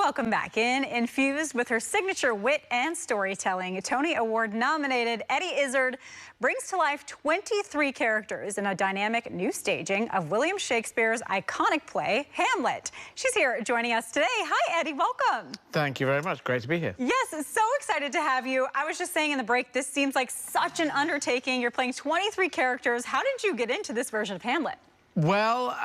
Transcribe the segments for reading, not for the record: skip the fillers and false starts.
Welcome back in. Infused with her signature wit and storytelling, Tony Award-nominated Eddie Izzard brings to life 23 characters in a dynamic new staging of William Shakespeare's iconic play, Hamlet. She's here joining us today. Hi, Eddie. Welcome. Thank you very much. Great to be here. Yes, so excited to have you. I was just saying in the break, this seems like such an undertaking. You're playing 23 characters. How did you get into this version of Hamlet? Well,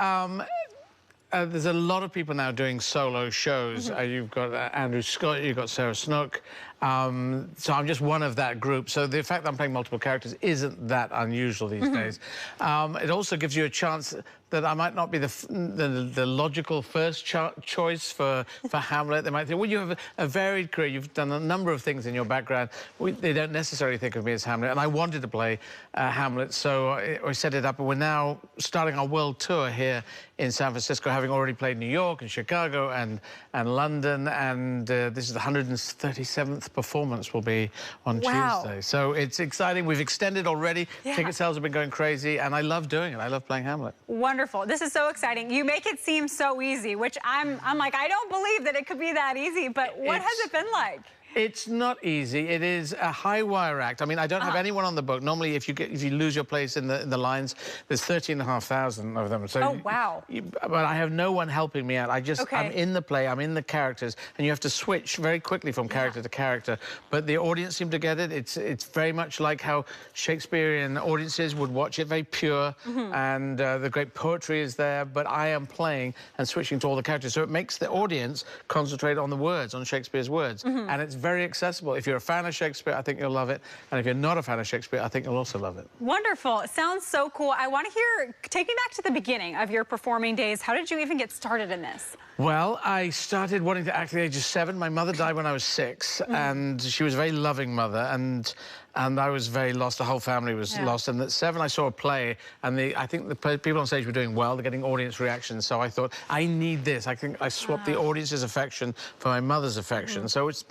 there's a lot of people now doing solo shows. You've got Andrew Scott, you've got Sarah Snook. So I'm just one of that group. So the fact that I'm playing multiple characters isn't that unusual these days. It also gives you a chance that I might not be the logical first choice for Hamlet. They might think, well, you have a varied career. You've done a number of things in your background. They don't necessarily think of me as Hamlet. And I wanted to play Hamlet, so I set it up. And we're now starting our world tour here in San Francisco, having already played New York and Chicago and London. And this is the 137th performance will be on Tuesday. So it's exciting. We've extended already. Ticket sales have been going crazy, and I love doing it. I love playing Hamlet. Wonderful. This is so exciting. You make it seem so easy, which I'm like, I don't believe that it could be that easy, but what has it been like? It's not easy. It is a high-wire act. I mean, I don't have anyone on the book. Normally, if you lose your place in the lines, there's 13,500 of them. So oh, wow. But I have no one helping me out. I'm in the play, I'm in the characters, and you have to switch very quickly from character to character. But the audience seem to get it. It's very much like how Shakespearean audiences would watch it, very pure, and the great poetry is there, but I am playing and switching to all the characters. So it makes the audience concentrate on the words, on Shakespeare's words. And it's very accessible. If you're a fan of Shakespeare, I think you'll love it. And if you're not a fan of Shakespeare, I think you'll also love it. Wonderful. It sounds so cool. I want to hear, take me back to the beginning of your performing days. How did you even get started in this? Well, I started wanting to act at the age of 7. My mother died when I was 6, and she was a very loving mother, and I was very lost. The whole family was lost. And at 7, I saw a play, and I think the people on stage were doing well. They're getting audience reactions. So I thought, I need this. I think I swapped the audience's affection for my mother's affection. So it's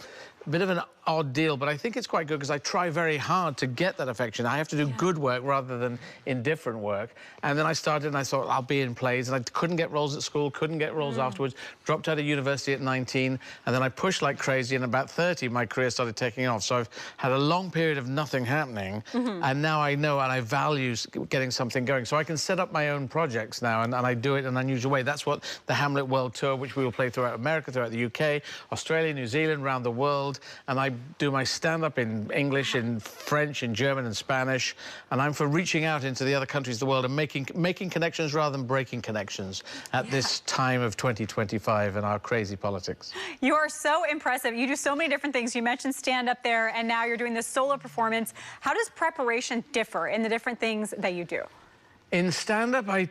a bit of an odd deal, but I think it's quite good because I try very hard to get that affection. I have to do good work rather than indifferent work. And then I started and I thought, I'll be in plays, and I couldn't get roles at school, couldn't get roles afterwards, dropped out of university at 19, and then I pushed like crazy, and about 30, my career started taking off. So I've had a long period of nothing happening, and now I know and I value getting something going. So I can set up my own projects now, and I do it in an unusual way. That's what the Hamlet World Tour, which we will play throughout America, throughout the UK, Australia, New Zealand, around the world, and I do my stand-up in English, in French, in German and Spanish, and I'm for reaching out into the other countries of the world and making connections rather than breaking connections at this time of 2025 in our crazy politics. You are so impressive. You do so many different things. You mentioned stand-up there, and now you're doing this solo performance. How does preparation differ in the different things that you do? In stand-up, I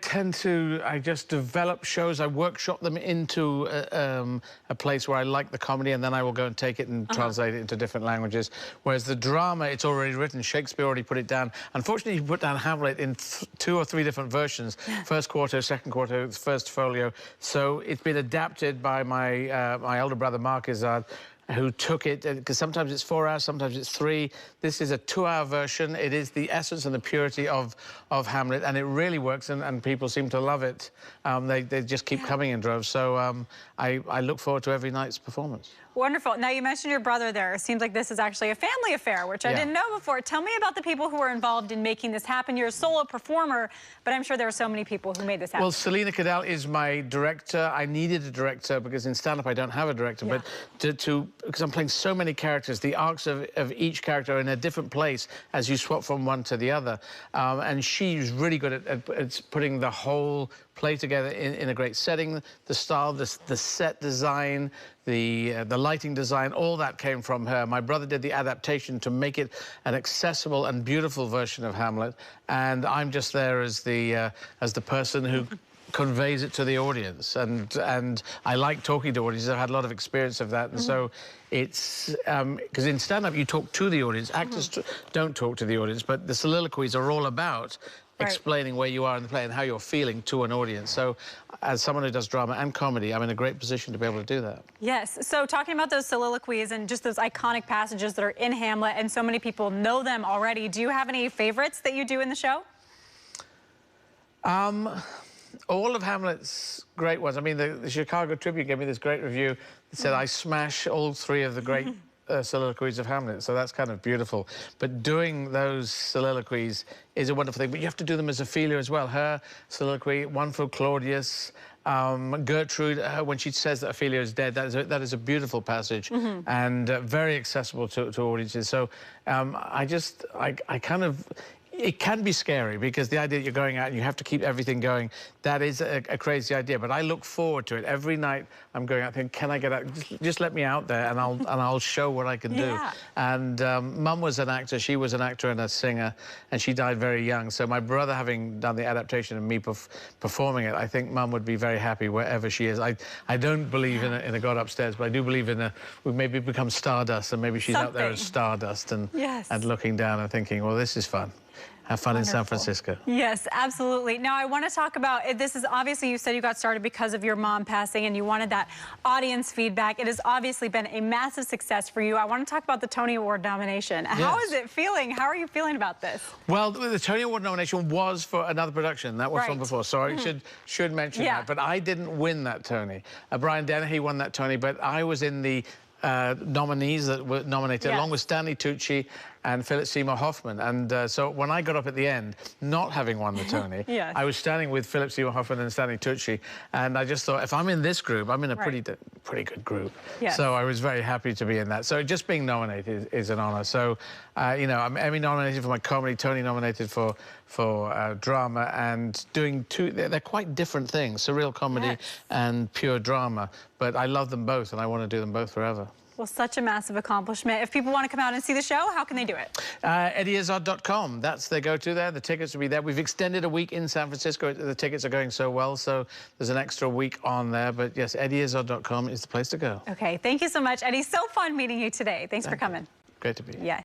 just develop shows. I workshop them into a place where I like the comedy, and then I will go and take it and translate it into different languages. Whereas the drama, it's already written. Shakespeare already put it down. Unfortunately, he put down Hamlet in 2 or 3 different versions. First quarto, second quarto, first folio. So it's been adapted by my elder brother, Mark Izzard, who took it, because sometimes it's 4 hours, sometimes it's 3. This is a 2-hour version. It is the essence and the purity of Hamlet, and it really works, and people seem to love it. They just keep coming in droves. So I look forward to every night's performance. Wonderful. Now, you mentioned your brother there. It seems like this is actually a family affair, which I didn't know before. Tell me about the people who were involved in making this happen. You're a solo performer, but I'm sure there are so many people who made this happen. Well, Selena Cadell is my director. I needed a director because in stand-up I don't have a director, but because I'm playing so many characters, the arcs of each character are in a different place as you swap from one to the other. And she's really good at putting the whole play together in a great setting. The style, the set design, the lighting design, all that came from her. My brother did the adaptation to make it an accessible and beautiful version of Hamlet, and I'm just there as the person who conveys it to the audience, and I like talking to audiences. I've had a lot of experience of that, and so it's because in stand-up you talk to the audience. Actors don't talk to the audience, but the soliloquies are all about explaining where you are in the play and how you're feeling to an audience. So as someone who does drama and comedy, I'm in a great position to be able to do that. Yes. So talking about those soliloquies and just those iconic passages that are in Hamlet, and so many people know them already, do you have any favorites that you do in the show? all of Hamlet's great ones. I mean, the Chicago Tribune gave me this great review that said I smash all three of the great soliloquies of Hamlet, so that's kind of beautiful. But doing those soliloquies is a wonderful thing, but you have to do them as Ophelia as well. Her soliloquy, one for Claudius, Gertrude, when she says that Ophelia is dead, that is a beautiful passage and very accessible to audiences. So I kind of... It can be scary because the idea that you're going out and you have to keep everything going, that is a crazy idea. But I look forward to it. Every night I'm going out thinking, can I get out? Just let me out there and I'll show what I can do. And Mum was an actor. She was an actor and a singer, and she died very young. So my brother, having done the adaptation and me performing it, I think Mum would be very happy wherever she is. I don't believe in a God upstairs, but I do believe in we maybe become stardust, and maybe she's out there as stardust and looking down and thinking, well, this is fun. Have fun in San Francisco. Yes, absolutely. Now, I want to talk about, this is obviously, you said you got started because of your mom passing and you wanted that audience feedback. It has obviously been a massive success for you. I want to talk about the Tony Award nomination. Yes. How is it feeling? How are you feeling about this? Well, the Tony Award nomination was for another production. That was from before. So I should mention that. But I didn't win that Tony. Brian Dennehy won that Tony, but I was in the nominees that were nominated, along with Stanley Tucci and Philip Seymour Hoffman. And so when I got up at the end, not having won the Tony, I was standing with Philip Seymour Hoffman and Stanley Tucci, and I just thought, if I'm in this group, I'm in a pretty good group. So I was very happy to be in that. So just being nominated is an honor. So, you know, I'm Emmy nominated for my comedy, Tony nominated for drama, and doing they're quite different things, surreal comedy and pure drama. But I love them both, and I want to do them both forever. Well, such a massive accomplishment. If people want to come out and see the show, how can they do it? EddieIzzard.com. That's their go-to there. The tickets will be there. We've extended a week in San Francisco. The tickets are going so well, so there's an extra week on there. But yes, EddieIzzard.com is the place to go. Okay, thank you so much, Eddie. So fun meeting you today. Thanks for coming. Great to be here. Yeah.